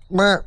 Meh.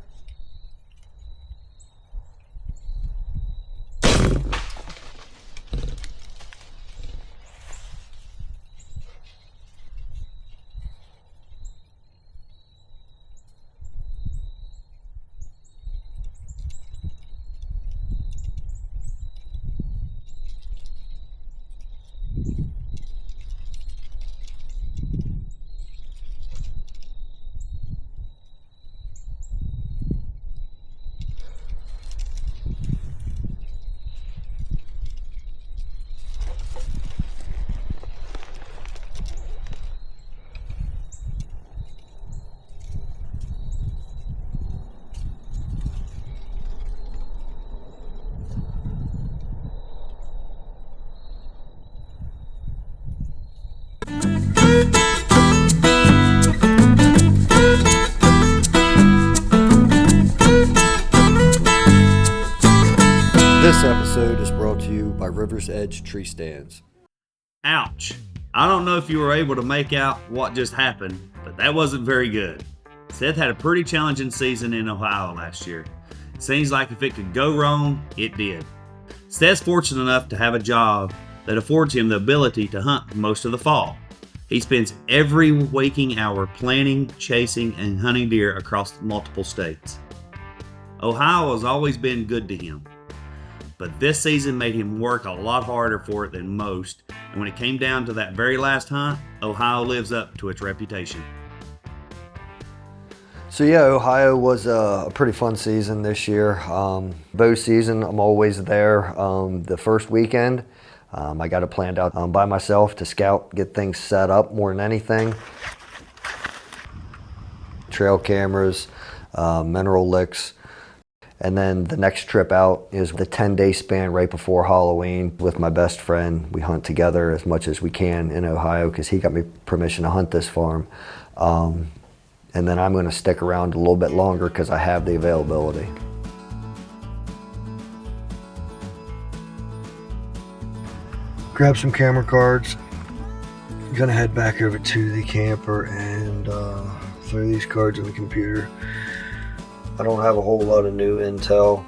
This episode is brought to you by River's Edge Tree Stands. Ouch. I don't know if you were able to make out what just happened, but that wasn't very good. Seth had a pretty challenging season in Ohio last year. Seems like if it could go wrong, it did. Seth's fortunate enough to have a job that affords him the ability to hunt most of the fall. He spends every waking hour planning, chasing, and hunting deer across multiple states. Ohio has always been good to him, but this season made him work a lot harder for it than most, and when it came down to that very last hunt, Ohio lives up to its reputation. So yeah, Ohio was a pretty fun season this year. Bow season, I'm always there. The first weekend, I got it planned out by myself to scout, get things set up more than anything. Trail cameras, mineral licks. And then the next trip out is the 10-day span right before Halloween with my best friend. We hunt together as much as we can in Ohio because he got me permission to hunt this farm. And then I'm going to stick around a little bit longer because I have the availability. Grab some camera cards. I'm going to head back over to the camper and throw these cards in the computer. I don't have a whole lot of new intel,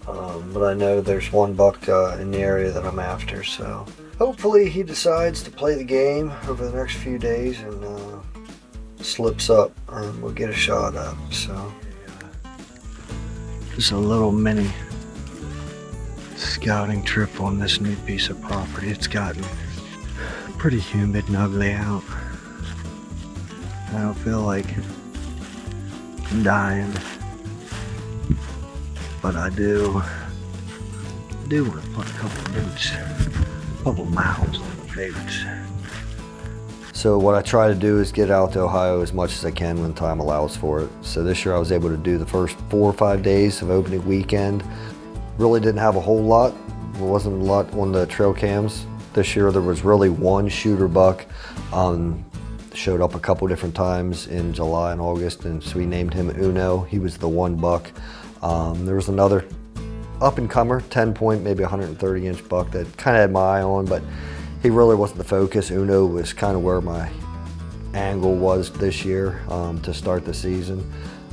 but I know there's one buck in the area that I'm after, so hopefully he decides to play the game over the next few days and slips up and we'll get a shot up. So just a little mini scouting trip on this new piece of property. It's gotten pretty humid and ugly out. I don't feel like I'm dying, but I do want to put a couple roots, a couple miles on the favorites. So what I try to do is get out to Ohio as much as I can when time allows for it. So this year I was able to do the first 4 or 5 days of opening weekend. Really didn't have a whole lot. There wasn't a lot on the trail cams. This year there was really one shooter buck. Showed up a couple different times in July and August, and so we named him Uno. He was the one buck. There was another up-and-comer, 10-point, maybe 130-inch buck that kind of had my eye on, but he really wasn't the focus. Uno was kind of where my angle was this year to start the season.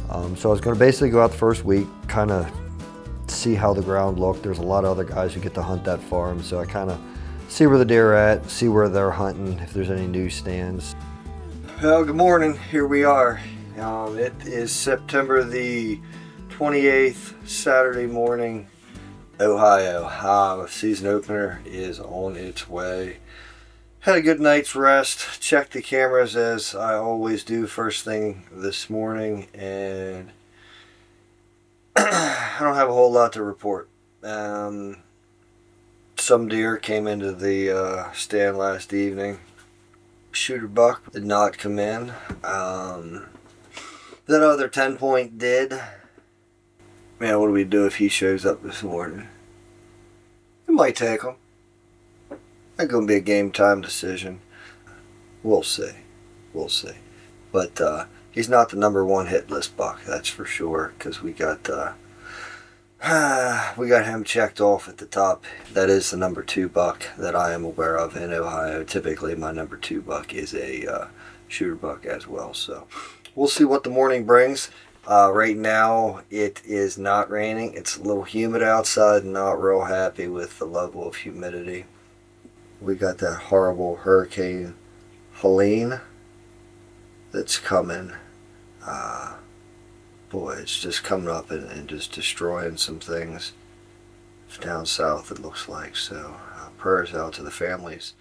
So I was going to basically go out the first week, kind of see how the ground looked. There's a lot of other guys who get to hunt that farm, so I kind of see where the deer are at, see where they're hunting, if there's any new stands. Well, good morning. Here we are. It is September the 28th, Saturday morning, Ohio. Season opener is on its way. Had a good night's rest. Checked the cameras as I always do first thing this morning, and I don't have a whole lot to report. Some deer came into the stand last evening. Shooter buck did not come in. That other 10-point did. Man, what do we do if he shows up this morning? We might take him. It's going to be a game time decision. We'll see. But he's not the number one hit list buck, that's for sure, because we got him checked off at the top. That is the number 2 buck that I am aware of in Ohio. Typically my number 2 buck is a shooter buck as well. So we'll see what the morning brings. Right now, it is not raining. It's a little humid outside. Not real happy with the level of humidity. We got that horrible Hurricane Helene that's coming. Boy, it's just coming up and just destroying some things down south, it looks like. So, prayers out to the families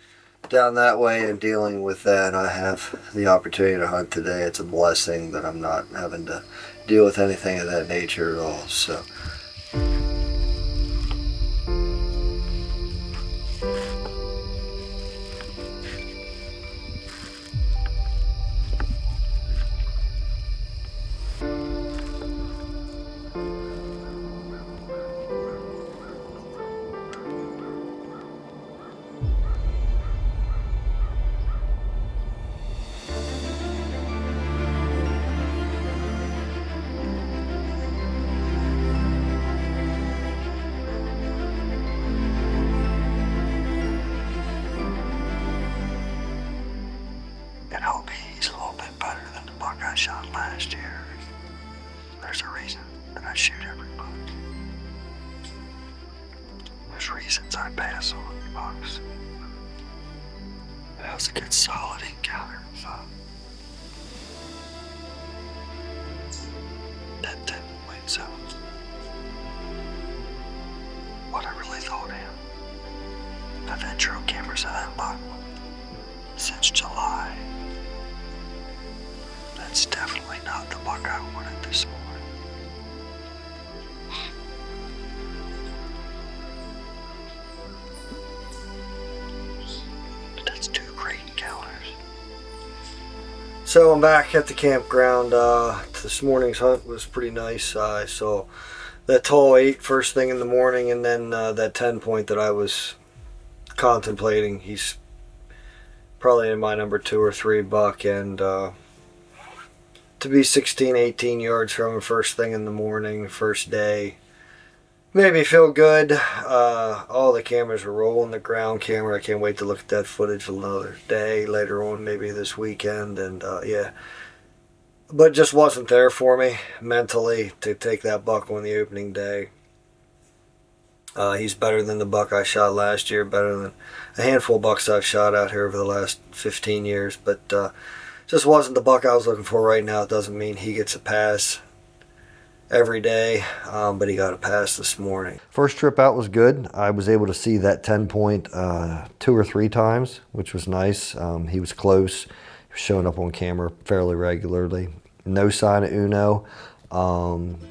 down that way and dealing with that. I have the opportunity to hunt today. It's a blessing that I'm not having to deal with anything of that nature at all. And hope he's a little bit better than the buck I shot last year. There's a reason that I shoot every buck. There's reasons I pass on bucks. That was a good solid encounter. That 10 point zone. What I really thought him. I've had trail cameras of that buck since July. That's definitely not the buck I wanted this morning. But that's 2 great encounters. So I'm back at the campground. This morning's hunt was pretty nice. I saw that tall 8 first thing in the morning, and then that 10 point that I was contemplating. He's probably in my number 2 or 3 buck, and to be 16, 18 yards from him first thing in the morning, first day, made me feel good. All the cameras were rolling. The ground camera, I can't wait to look at that footage another day later on, maybe this weekend. And yeah, but it just wasn't there for me mentally to take that buck on the opening day. He's better than the buck I shot last year, better than a handful of bucks I've shot out here over the last 15 years, but just wasn't the buck I was looking for right now. It doesn't mean he gets a pass every day, but he got a pass this morning. First trip out was good. I was able to see that 10 point 2 or 3 times, which was nice. He was close. He was showing up on camera fairly regularly. No sign of Uno.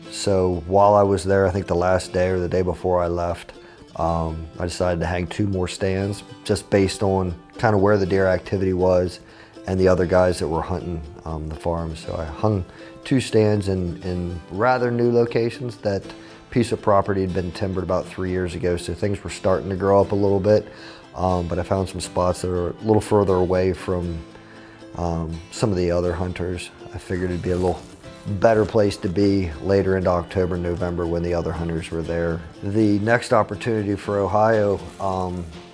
So while I was there, I think the last day or the day before I left, I decided to hang 2 more stands just based on kind of where the deer activity was and the other guys that were hunting the farm. So I hung 2 stands in rather new locations. That piece of property had been timbered about 3 years ago, so things were starting to grow up a little bit. But I found some spots that are a little further away from some of the other hunters. I figured it'd be a little better place to be later into October, November when the other hunters were there. The next opportunity for Ohio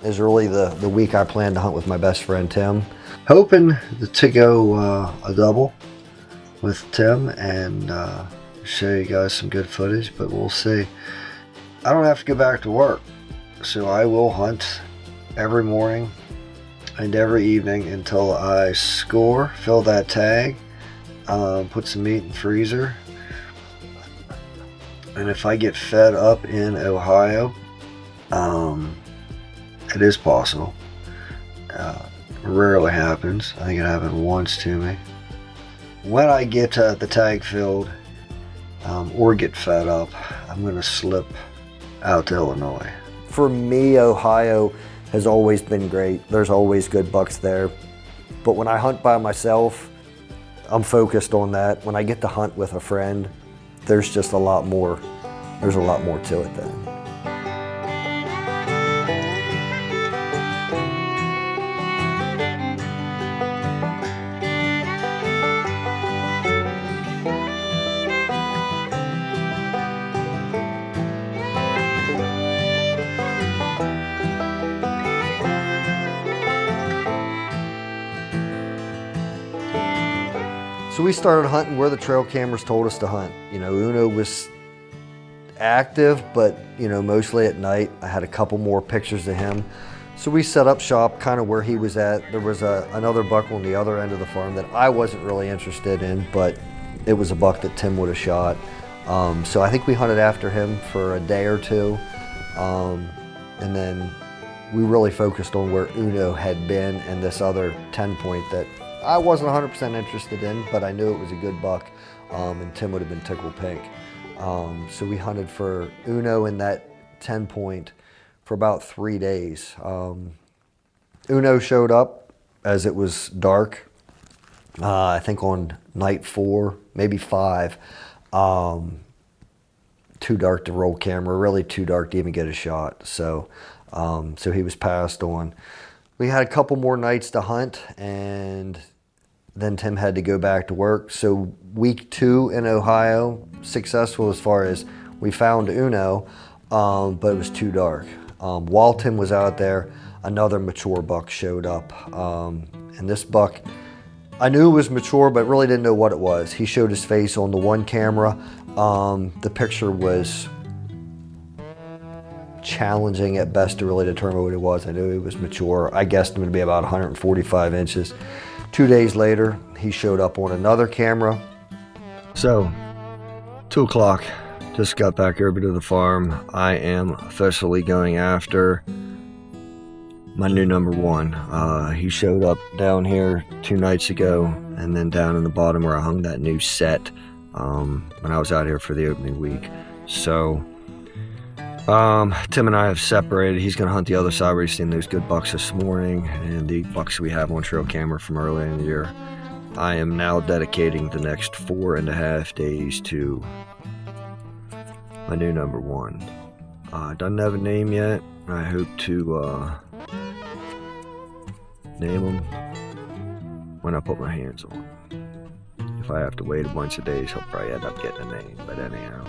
is really the week I plan to hunt with my best friend Tim. Hoping to go a double with Tim and show you guys some good footage, but we'll see. I don't have to go back to work, so I will hunt every morning and every evening until I score, fill that tag, put some meat in the freezer, and if I get fed up in Ohio, it is possible. Rarely happens. I think it happened once to me. When I get the tag filled or get fed up, I'm going to slip out to Illinois. For me, Ohio has always been great. There's always good bucks there. But when I hunt by myself, I'm focused on that. When I get to hunt with a friend, there's just a lot more. There's a lot more to it then. So we started hunting where the trail cameras told us to hunt. You know, Uno was active, but you know, mostly at night. I had a couple more pictures of him. So we set up shop kind of where he was at. There was another buck on the other end of the farm that I wasn't really interested in, but it was a buck that Tim would have shot. So I think we hunted after him for a day or two. And then we really focused on where Uno had been and this other 10 point that I wasn't 100% interested in, but I knew it was a good buck, and Tim would have been tickled pink. So we hunted for Uno in that 10 point for about 3 days. Uno showed up as it was dark, I think on night 4, maybe 5. Too dark to roll camera, really too dark to even get a shot. So he was passed on. We had a couple more nights to hunt, and then Tim had to go back to work. So week 2 in Ohio, successful as far as we found Uno, but it was too dark. While Tim was out there, another mature buck showed up. And this buck, I knew it was mature, but really didn't know what it was. He showed his face on the one camera. The picture was challenging at best to really determine what it was. I knew he was mature. I guessed him to be about 145 inches. 2 days later, he showed up on another camera. So, 2 o'clock, just got back over to the farm. I am officially going after my new number 1. He showed up down here 2 nights ago, and then down in the bottom where I hung that new set when I was out here for the opening week. So Tim and I have separated. He's going to hunt the other side where he's seen those good bucks this morning, and the bucks we have on trail camera from earlier in the year. I am now dedicating the next 4.5 days to my new number 1. Doesn't have a name yet. I hope to name him when I put my hands on him. If I have to wait a bunch of days, he'll probably end up getting a name. But anyhow,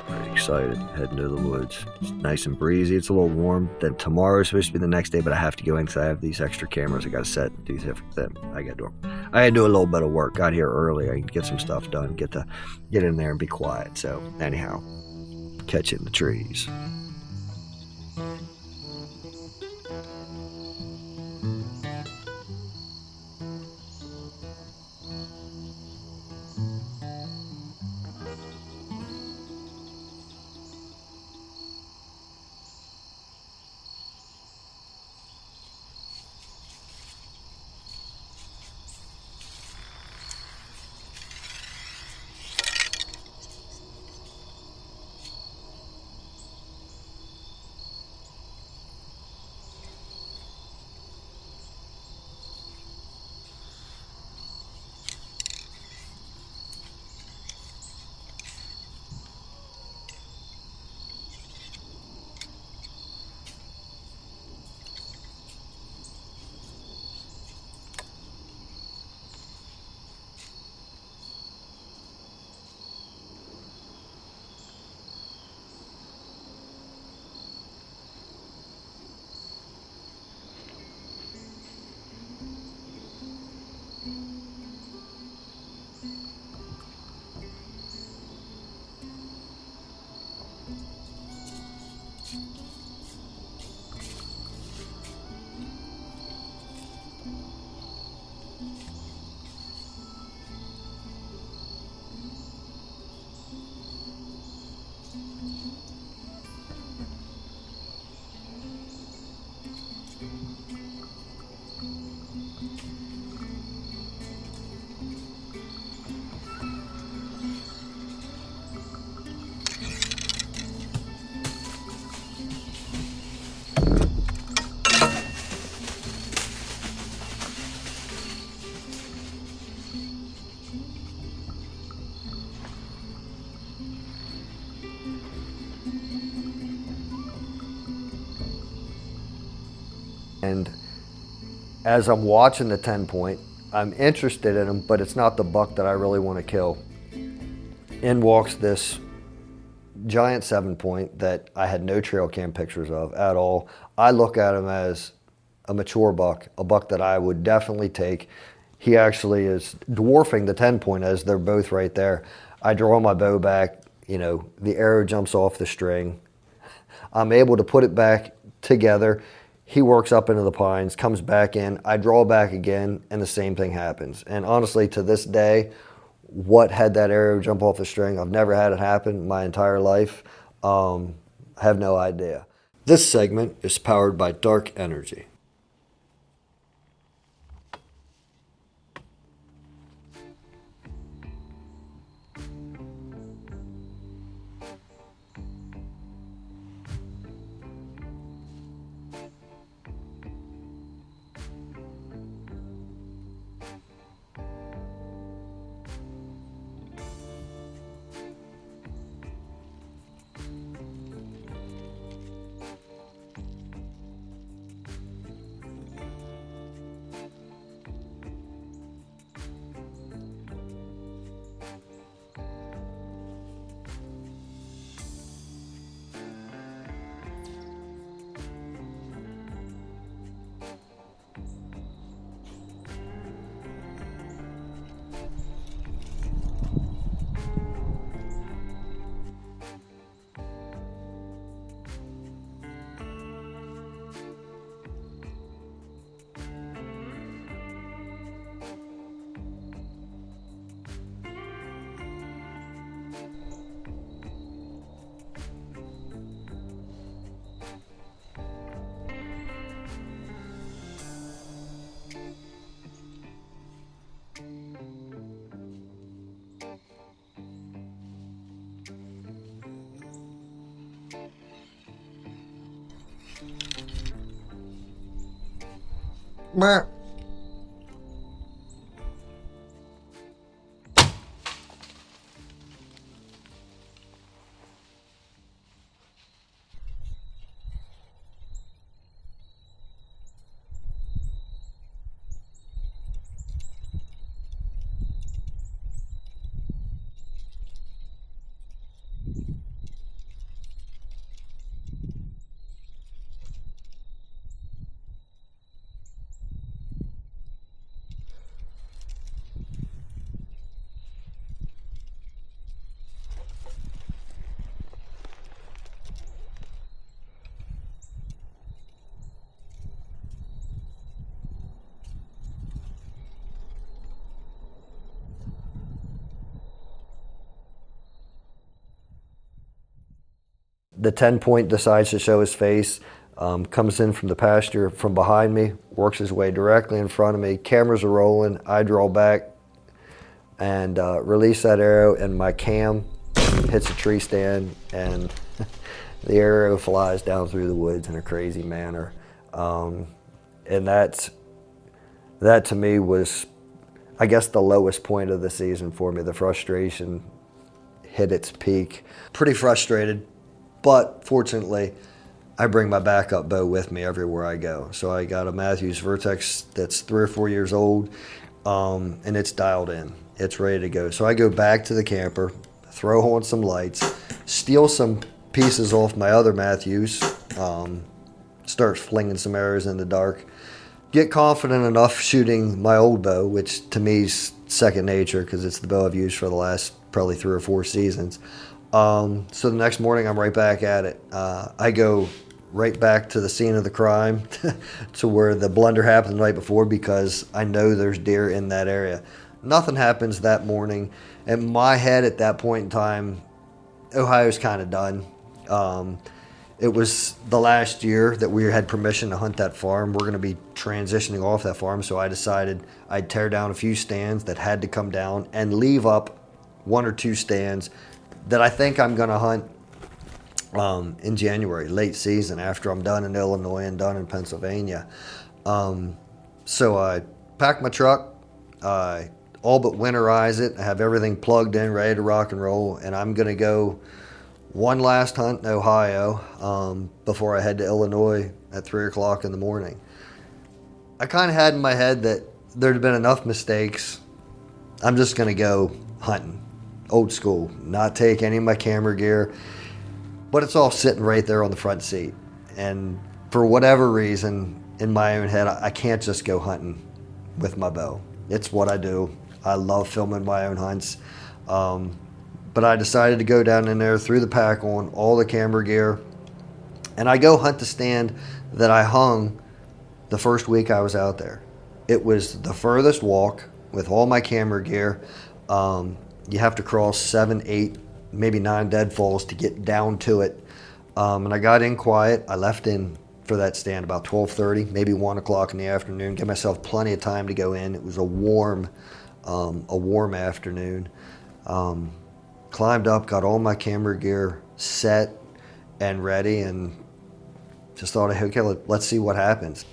pretty excited, heading to the woods. It's nice and breezy. It's a little warm. Then tomorrow's supposed to be the next day, but I have to go in because I have these extra cameras I got to set and do different things. I got to do a little bit of work. Got here early. I can get some stuff done. Get in there and be quiet. So anyhow, catch it in the trees. And as I'm watching the 10 point, I'm interested in him, but it's not the buck that I really want to kill. In walks this giant 7 point that I had no trail cam pictures of at all. I look at him as a mature buck, a buck that I would definitely take. he actually is dwarfing the 10-point as they're both right there. I draw my bow back, the arrow jumps off the string. I'm able to put it back together. He works up into the pines, comes back in. I draw back again, and the same thing happens. And honestly, to this day, what had that arrow jump off the string? I've never had it happen my entire life. I have no idea. This segment is powered by Dark Energy. Meh. The 10-point decides to show his face, comes in from the pasture from behind me, works his way directly in front of me. Cameras are rolling. I draw back and release that arrow, and my cam hits a tree stand, and the arrow flies down through the woods in a crazy manner. And that to me was, I guess, the lowest point of the season for me. The frustration hit its peak. Pretty frustrated. But fortunately, I bring my backup bow with me everywhere I go. So I got a Matthews Vertex that's 3 or 4 years old, and it's dialed in. It's ready to go. So I go back to the camper, throw on some lights, steal some pieces off my other Matthews, start flinging some arrows in the dark, get confident enough shooting my old bow, which to me is second nature because it's the bow I've used for the last probably 3 or 4 seasons. So the next morning I'm right back at it. I go right back to the scene of the crime to where the blunder happened the night before because I know there's deer in that area. Nothing happens that morning. In my head at that point in time, Ohio's kind of done. It was the last year that we had permission to hunt that farm. We're going to be transitioning off that farm, so I decided I'd tear down a few stands that had to come down and leave up 1 or 2 stands that I think I'm going to hunt in January, late season, after I'm done in Illinois and done in Pennsylvania. So I pack my truck, I all but winterize it, I have everything plugged in, ready to rock and roll, and I'm going to go one last hunt in Ohio before I head to Illinois at 3 o'clock in the morning. I kind of had in my head that there'd been enough mistakes. I'm just going to go hunting. Old school, not take any of my camera gear, but it's all sitting right there on the front seat. And for whatever reason, in my own head, I can't just go hunting with my bow. It's what I do. I love filming my own hunts. But I decided to go down in there, threw the pack on, all the camera gear, and I go hunt the stand that I hung the first week I was out there. It was the furthest walk with all my camera gear. You have to cross 7, 8, maybe 9 deadfalls to get down to it. And I got in quiet. I left in for that stand about 12:30, maybe 1 o'clock in the afternoon. Give myself plenty of time to go in. It was a warm afternoon. Climbed up, got all my camera gear set and ready, and just thought, okay, let's see what happens.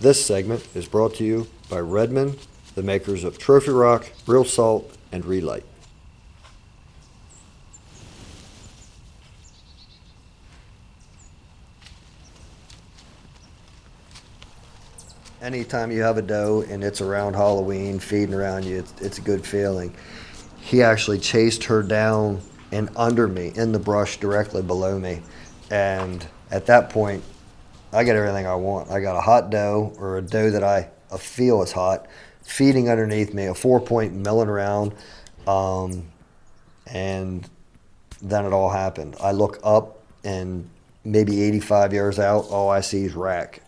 This segment is brought to you by Redmond, the makers of Trophy Rock, Real Salt, and Relight. Anytime you have a doe and it's around Halloween, feeding around you, it's a good feeling. He actually chased her down and under me in the brush directly below me. And at that point, I got everything I want. I got a hot doe, or a doe that I feel is hot, feeding underneath me, a 4-point milling around, and then it all happened. I look up, and maybe 85 yards out, all I see is rack.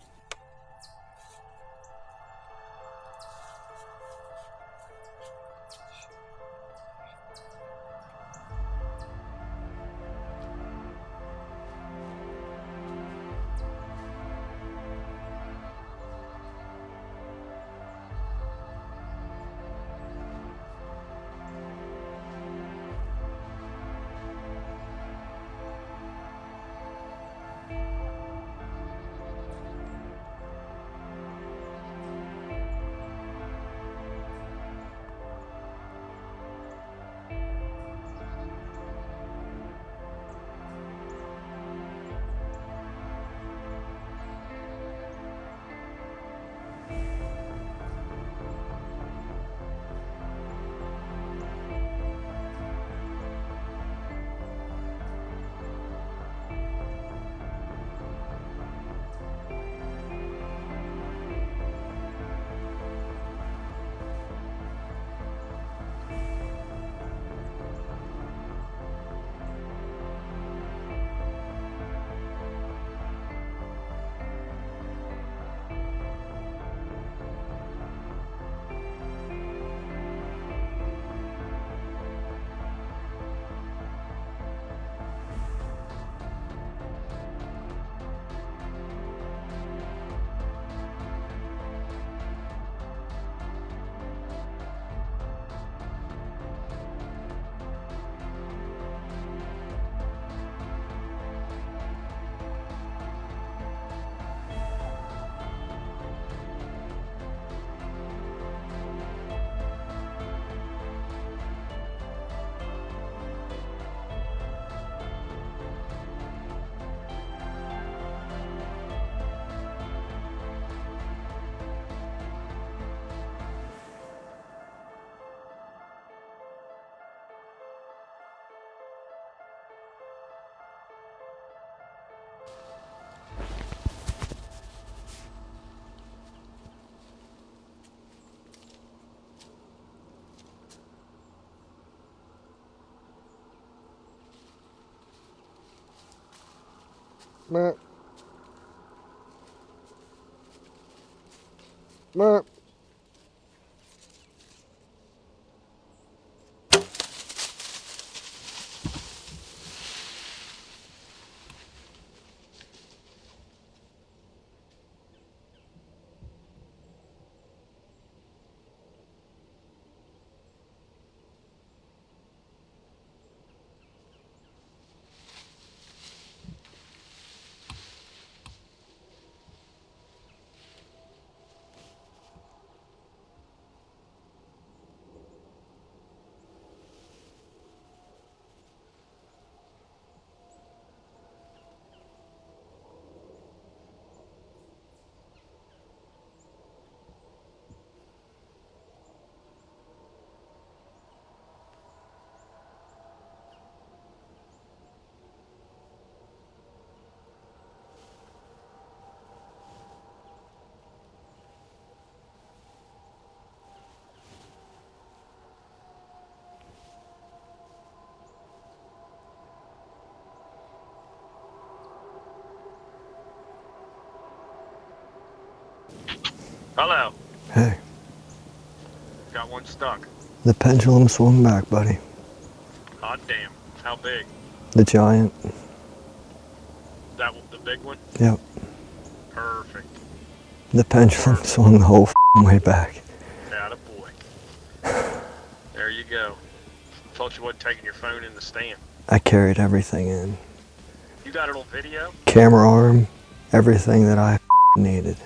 Meh. Meh. Hello. Hey, Got one stuck. the pendulum swung back, buddy. Hot damn. How big? The giant. That the big one? Yep. Perfect. The pendulum swung the whole way back. Atta boy. There you go. Thought you wasn't taking your phone in the stand. I carried everything in. You got it on video? Camera arm, everything that I needed.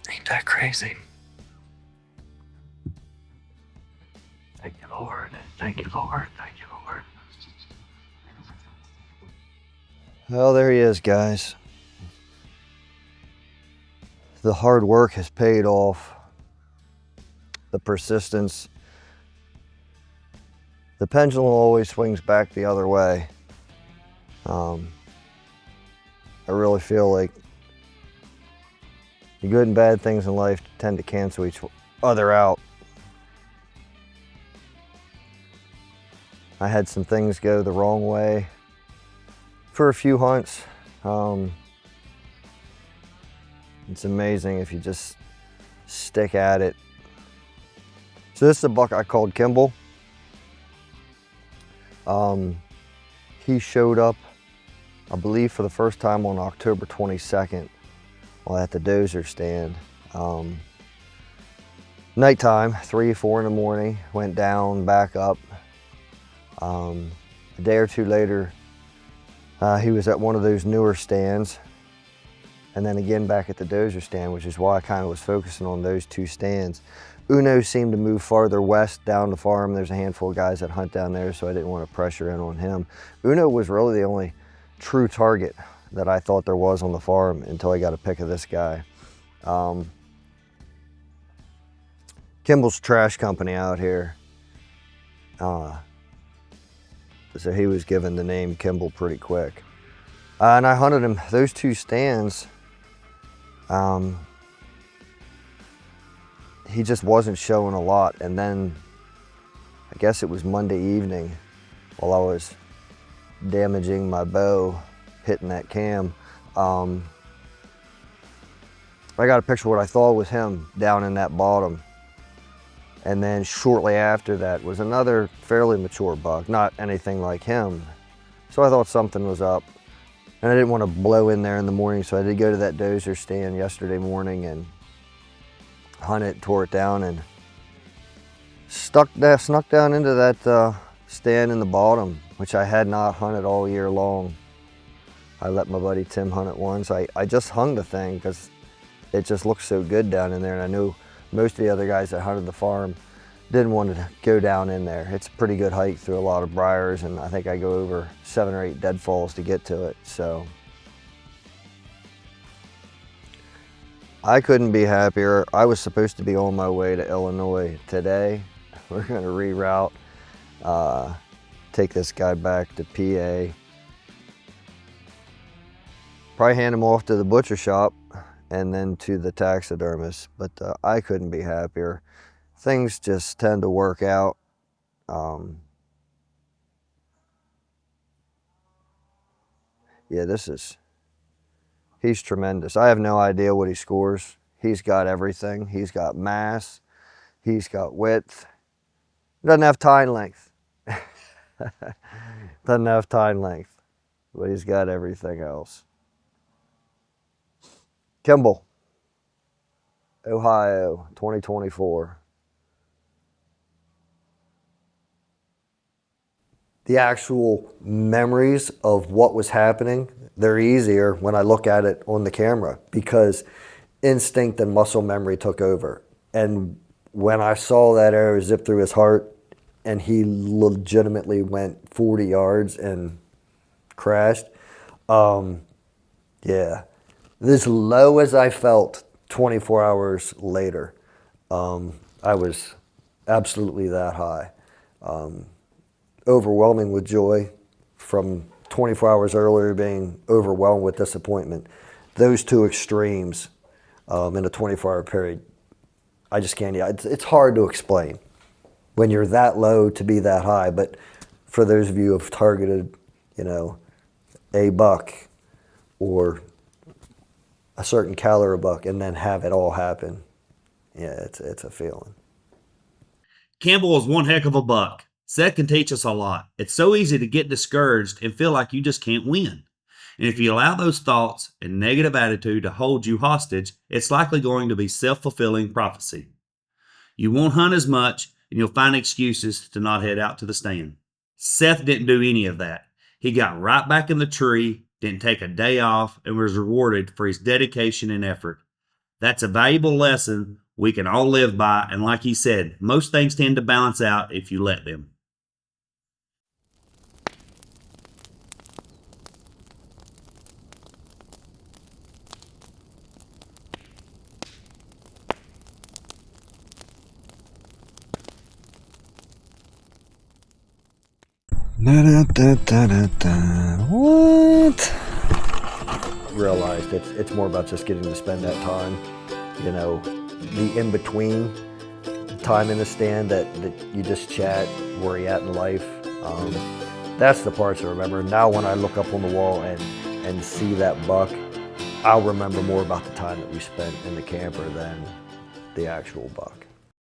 Ain't that crazy? Thank you, Lord. Thank you, Lord. Thank you, Lord. Well, there he is, guys. The hard work has paid off. The persistence. The pendulum always swings back the other way. I really feel like the good and bad things in life tend to cancel each other out. I had some things go the wrong way for a few hunts. It's amazing if you just stick at it. So this is a buck I called Kimball. He showed up, I believe, for the first time on October 22nd while at the dozer stand. Nighttime, 3 or 4 in the morning, went down, back up. A day or two later, he was at one of those newer stands, and then again back at the dozer stand, which is why I kind of was focusing on those two stands. Uno seemed to move farther west down the farm. There's a handful of guys that hunt down there, so I didn't want to pressure in on him. Uno was really the only true target that I thought there was on the farm until I got a pic of this guy. Kimball's trash company out here. So he was given the name Kimball pretty quick. And I hunted him, those two stands, he just wasn't showing a lot. And then I guess it was Monday evening while I was damaging my bow, hitting that cam. I got a picture of what I thought was him down in that bottom. And then shortly after that was another fairly mature buck, not anything like him. So I thought something was up. And I didn't want to blow in there in the morning, so I did go to that dozer stand yesterday morning and hunt it, tore it down, and snuck down into that stand in the bottom, which I had not hunted all year long. I let my buddy Tim hunt it once. I just hung the thing because it just looked so good down in there, and I knew most of the other guys that hunted the farm didn't want to go down in there. It's a pretty good hike through a lot of briars, and I think I go over 7 or 8 deadfalls to get to it. So I couldn't be happier. I was supposed to be on my way to Illinois today, We're gonna reroute, take this guy back to PA. Probably hand him off to the butcher shop and then to the taxidermist, but I couldn't be happier. Things just tend to work out. Yeah, he's tremendous. I have no idea what he scores. He's got everything. He's got mass, he's got width. He doesn't have tine length. Doesn't have tine length, but he's got everything else. Kimball, Ohio, 2024. The actual memories of what was happening, they're easier when I look at it on the camera because instinct and muscle memory took over. And when I saw that arrow zip through his heart and he legitimately went 40 yards and crashed, yeah. As low as I felt 24 hours later, I was absolutely that high. Overwhelming with joy from 24 hours earlier being overwhelmed with disappointment. Those two extremes in a 24-hour period, I just can't, it's hard to explain when you're that low to be that high, but for those of you who have targeted, a buck or a certain caliber buck and then have it all happen, yeah, it's a feeling. Campbell is one heck of a buck. Seth can teach us a lot. It's so easy to get discouraged and feel like you just can't win. And if you allow those thoughts and negative attitude to hold you hostage, it's likely going to be self-fulfilling prophecy. You won't hunt as much and you'll find excuses to not head out to the stand. Seth didn't do any of that. He got right back in the tree, didn't take a day off, and was rewarded for his dedication and effort. That's a valuable lesson we can all live by, and like he said, most things tend to balance out if you let them. What? Realized it's more about just getting to spend that time, the in-between time in the stand that you just chat, where you at in life. That's the parts I remember. Now when I look up on the wall and see that buck, I'll remember more about the time that we spent in the camper than the actual buck.